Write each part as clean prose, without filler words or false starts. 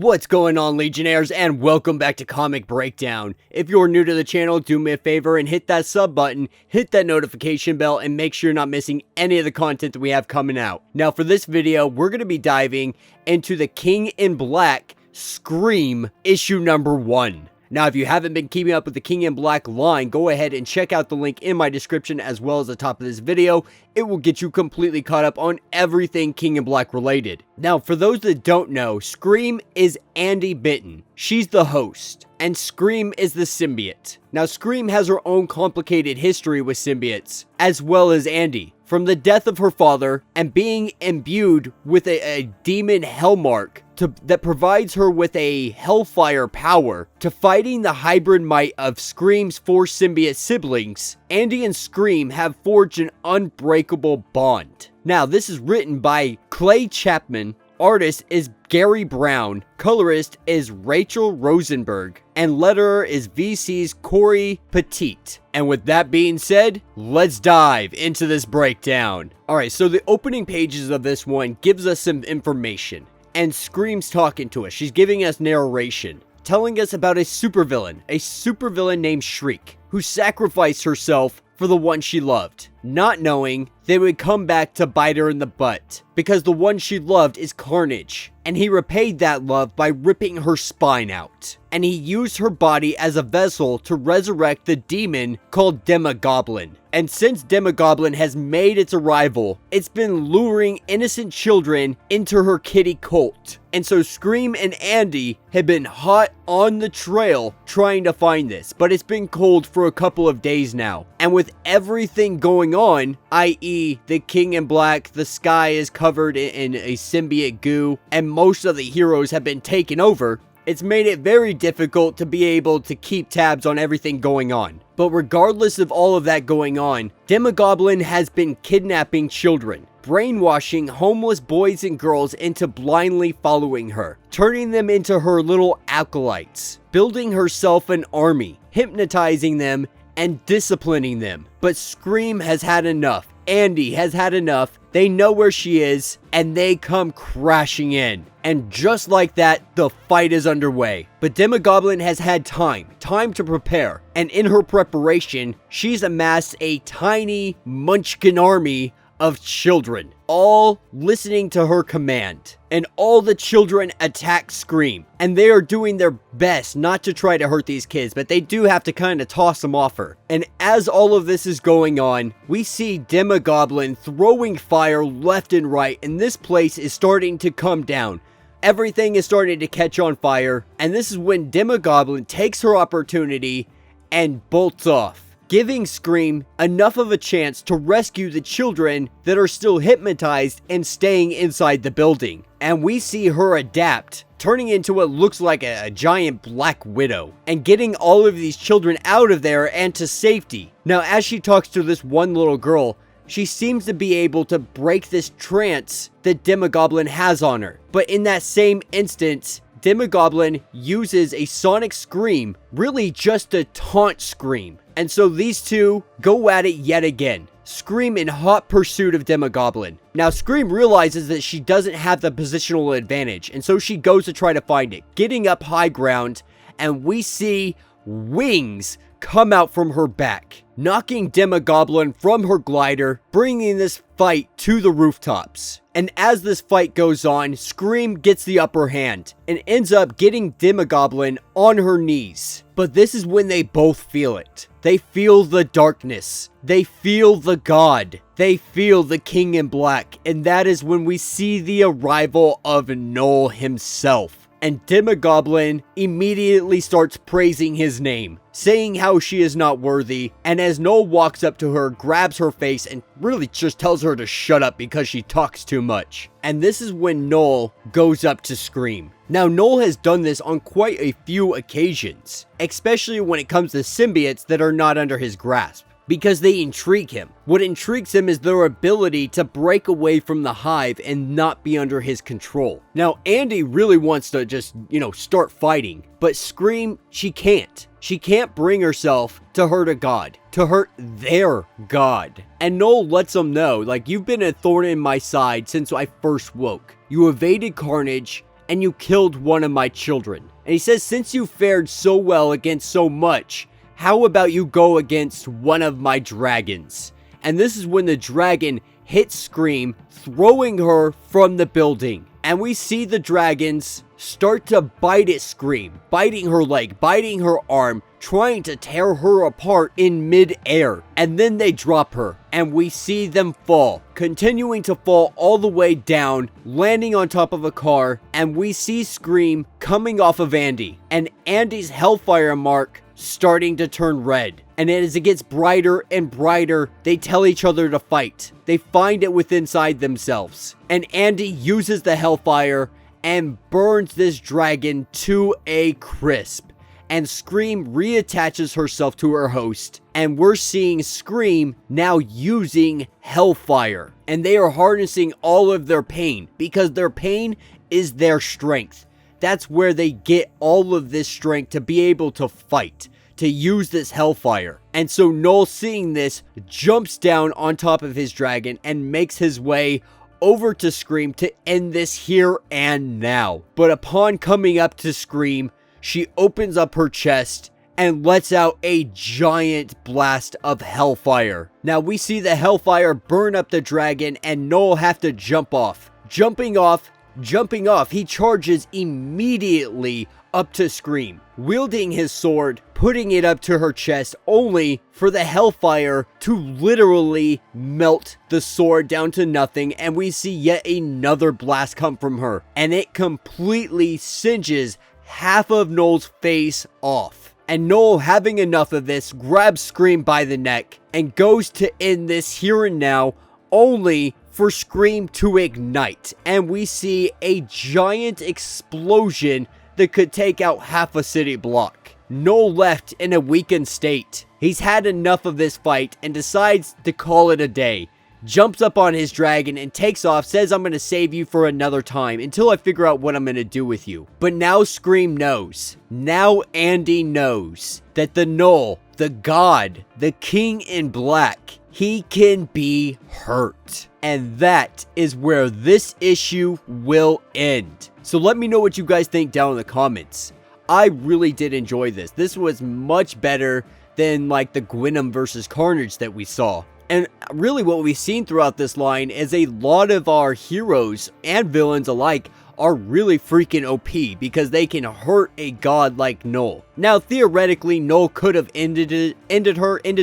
What's going on, Legionnaires, and welcome back to Comic Breakdown. If you're new to the channel, do me a favor and hit that sub button, hit that notification bell, and make sure you're not missing any of the content that we have coming out. Now, for this video, we're going to be diving into the King in Black Scream issue number 1. Now, if you haven't been keeping up with the King in Black line, go ahead and check out the link in my description as well as the top of this video. It will get you completely caught up on everything King in Black related. Now, for those that don't know, Scream is Andi Benton. She's the host, and Scream is the symbiote. Now, Scream has her own complicated history with symbiotes, as well as Andi. From the death of her father and being imbued with a demon hellmark that provides her with a hellfire power, to fighting the hybrid might of Scream's 4 symbiote siblings, Andi and Scream have forged an unbreakable bond. Now, this is written by Clay Chapman, artist is Gary Brown, colorist is Rachel Rosenberg, and letterer is VC's Corey Petit. And with that being said, let's dive into this breakdown. Alright, so the opening pages of this one gives us some information, and Scream's talking to us. She's giving us narration, telling us about a supervillain named Shriek, who sacrificed herself for the one she loved, not knowing they would come back to bite her in the butt, because the one she loved is Carnage, and he repaid that love by ripping her spine out, and he used her body as a vessel to resurrect the demon called Demogoblin. And since Demogoblin has made its arrival, it's been luring innocent children into her kitty cult. And so Scream and Andi have been hot on the trail trying to find this, but it's been cold for a couple of days now. And with everything going on, i.e. the King in Black, the sky is covered in a symbiote goo, and most of the heroes have been taken over, it's made it very difficult to be able to keep tabs on everything going on. But regardless of all of that going on, Demogoblin has been kidnapping children, brainwashing homeless boys and girls into blindly following her, turning them into her little acolytes, building herself an army, hypnotizing them, and disciplining them. But Scream has had enough. Andi has had enough. They know where she is, and they come crashing in. And just like that, the fight is underway. But Demogoblin has had time to prepare. And in her preparation, she's amassed a tiny munchkin army of children, all listening to her command. And all the children attack Scream. And they are doing their best not to try to hurt these kids, but they do have to kind of toss them off her. And as all of this is going on, we see Demogoblin throwing fire left and right, and this place is starting to come down. Everything is starting to catch on fire, and this is when Demogoblin takes her opportunity and bolts off, giving Scream enough of a chance to rescue the children that are still hypnotized and staying inside the building. And we see her adapt, turning into what looks like a giant black widow, and getting all of these children out of there and to safety. Now, as she talks to this one little girl, she seems to be able to break this trance that Demogoblin has on her. But in that same instance, Demogoblin uses a sonic scream, really just a taunt Scream. And so these two go at it yet again. Scream in hot pursuit of Demogoblin. Now, Scream realizes that she doesn't have the positional advantage, and so she goes to try to find it, getting up high ground, and we see wings come out from her back, knocking Demogoblin from her glider, bringing this fight to the rooftops. And as this fight goes on, Scream gets the upper hand and ends up getting Demogoblin on her knees. But this is when they both feel it. They feel the darkness. They feel the god. They feel the King in Black. And that is when we see the arrival of Knull himself. And Demogoblin immediately starts praising his name, saying how she is not worthy, and as Knull walks up to her, grabs her face, and really just tells her to shut up because she talks too much. And this is when Knull goes up to Scream. Now, Knull has done this on quite a few occasions, especially when it comes to symbiotes that are not under his grasp, because they intrigue him. What intrigues him is their ability to break away from the hive and not be under his control. Now, Andi really wants to just, start fighting, but Scream, she can't. She can't bring herself to hurt a god, to hurt their god. And Knull lets them know, you've been a thorn in my side since I first woke. You evaded Carnage, and you killed one of my children. And he says, since you fared so well against so much, how about you go against one of my dragons? And this is when the dragon hits Scream, throwing her from the building. And we see the dragons start to bite at Scream, biting her leg, biting her arm, trying to tear her apart in mid-air. And then they drop her, and we see them fall, continuing to fall all the way down, landing on top of a car, and we see Scream coming off of Andi, and Andi's Hellfire mark starting to turn red. And as it gets brighter and brighter, they tell each other to fight. They find it within inside themselves. And Andi uses the Hellfire and burns this dragon to a crisp. And Scream reattaches herself to her host. And we're seeing Scream now using Hellfire. And they are harnessing all of their pain, because their pain is their strength. That's where they get all of this strength to be able to fight, to use this Hellfire. And so Knull, seeing this, jumps down on top of his dragon and makes his way over to Scream to end this here and now. But upon coming up to Scream, she opens up her chest and lets out a giant blast of Hellfire. Now we see the Hellfire burn up the dragon and Knull have to jump off. Jumping off, he charges immediately up to Scream, wielding his sword, putting it up to her chest, only for the Hellfire to literally melt the sword down to nothing, and we see yet another blast come from her, and it completely singes half of Knull's face off. And Knull, having enough of this, grabs Scream by the neck and goes to end this here and now, only for Scream to ignite, and we see a giant explosion that could take out half a city block. Knull left in a weakened state. He's had enough of this fight and decides to call it a day. Jumps up on his dragon and takes off, says, I'm going to save you for another time until I figure out what I'm going to do with you. But now Scream knows. Now Andi knows that the Knull, the god, the king in black, he can be hurt. And that is where this issue will end. So let me know what you guys think down in the comments. I really did enjoy this. This was much better than like the Gwynnum versus Carnage that we saw. And really what we've seen throughout this line is a lot of our heroes and villains alike are really freaking OP because they can hurt a god like Knull. Now theoretically, Knull could have ended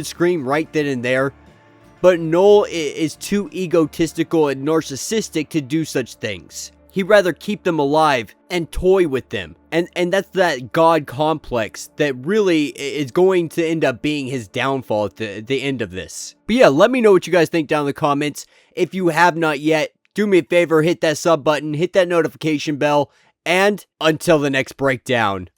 Scream right then and there, but Knull is too egotistical and narcissistic to do such things. He'd rather keep them alive and toy with them. And that's that god complex that really is going to end up being his downfall at the end of this. But yeah, let me know what you guys think down in the comments. If you have not yet, do me a favor, hit that sub button, hit that notification bell, and until the next breakdown.